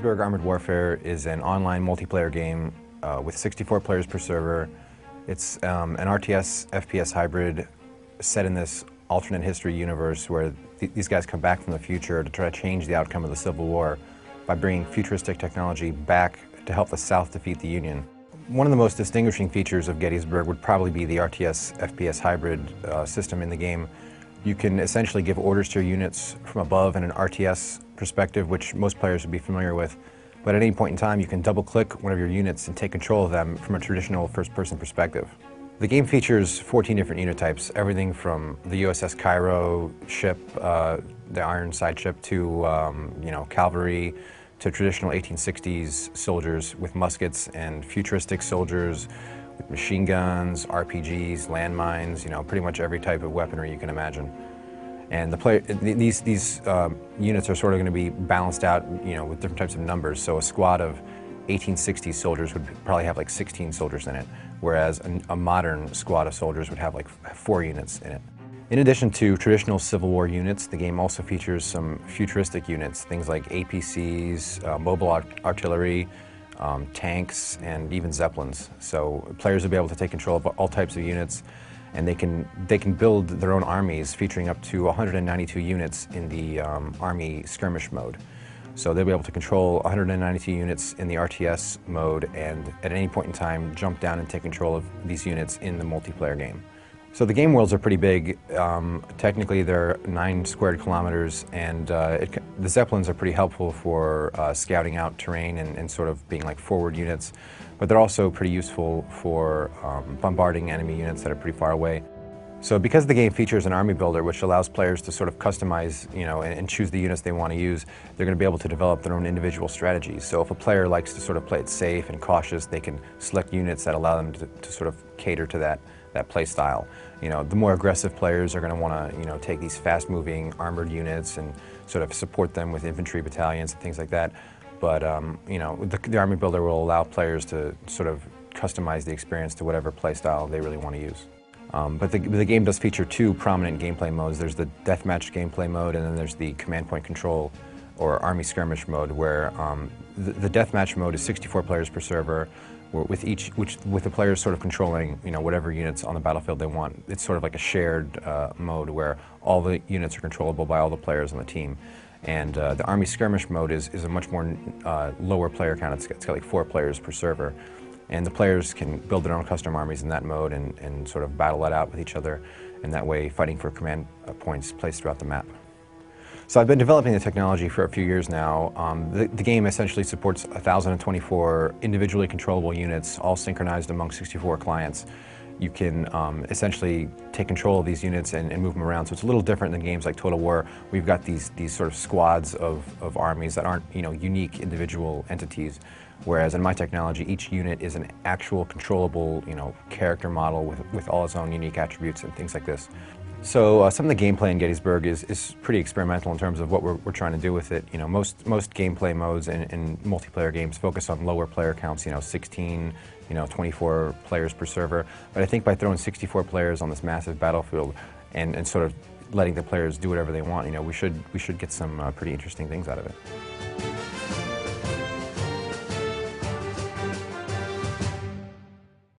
Gettysburg Armored Warfare is an online multiplayer game with 64 players per server. It's an RTS FPS hybrid set in this alternate history universe where these guys come back from the future to try to change the outcome of the Civil War by bringing futuristic technology back to help the South defeat the Union. One of the most distinguishing features of Gettysburg would probably be the RTS FPS hybrid system in the game. You can essentially give orders to your units from above in an RTS perspective, which most players would be familiar with. But at any point in time, you can double-click one of your units and take control of them from a traditional first-person perspective. The game features 14 different unit types, everything from the USS Cairo ship, the Ironside ship, to cavalry, to traditional 1860s soldiers with muskets, and futuristic soldiers with machine guns, RPGs, landmines, pretty much every type of weaponry you can imagine. And these units are sort of going to be balanced out, with different types of numbers. So a squad of 1860s soldiers would probably have like 16 soldiers in it, whereas a modern squad of soldiers would have like 4 units in it. In addition to traditional Civil War units, the game also features some futuristic units, things like APCs, mobile artillery, tanks, and even zeppelins. So players will be able to take control of all types of units, and they can build their own armies featuring up to 192 units in the Army skirmish mode. So they'll be able to control 192 units in the RTS mode, and at any point in time jump down and take control of these units in the multiplayer game. So the game worlds are pretty big. Technically they're 9 squared kilometers, and the Zeppelins are pretty helpful for scouting out terrain and sort of being like forward units, but they're also pretty useful for bombarding enemy units that are pretty far away. So because the game features an army builder, which allows players to sort of customize, and choose the units they want to use, they're going to be able to develop their own individual strategies. So if a player likes to sort of play it safe and cautious, they can select units that allow them to sort of cater to that play style. The more aggressive players are going to want to, take these fast-moving armored units and sort of support them with infantry battalions and things like that. But the army builder will allow players to sort of customize the experience to whatever play style they really want to use. But the game does feature 2 prominent gameplay modes. There's the deathmatch gameplay mode, and then there's the command point control or army skirmish mode, where the deathmatch mode is 64 players per server, with the players sort of controlling whatever units on the battlefield they want. It's sort of like a shared mode where all the units are controllable by all the players on the team. And the army skirmish mode is a much more lower player count. It's got like 4 players per server. And the players can build their own custom armies in that mode and sort of battle that out with each other, and that way fighting for command points placed throughout the map. So I've been developing the technology for a few years now. The game essentially supports 1,024 individually controllable units, all synchronized among 64 clients. You can essentially take control of these units and move them around. So it's a little different than games like Total War. We've got these sort of squads of armies that aren't unique individual entities. Whereas in my technology, each unit is an actual controllable character model with all its own unique attributes and things like this. So some of the gameplay in Gettysburg is pretty experimental in terms of what we're trying to do with it. Most gameplay modes in multiplayer games focus on lower player counts, 16, 24 players per server. But I think by throwing 64 players on this massive battlefield and sort of letting the players do whatever they want, we should get some pretty interesting things out of it.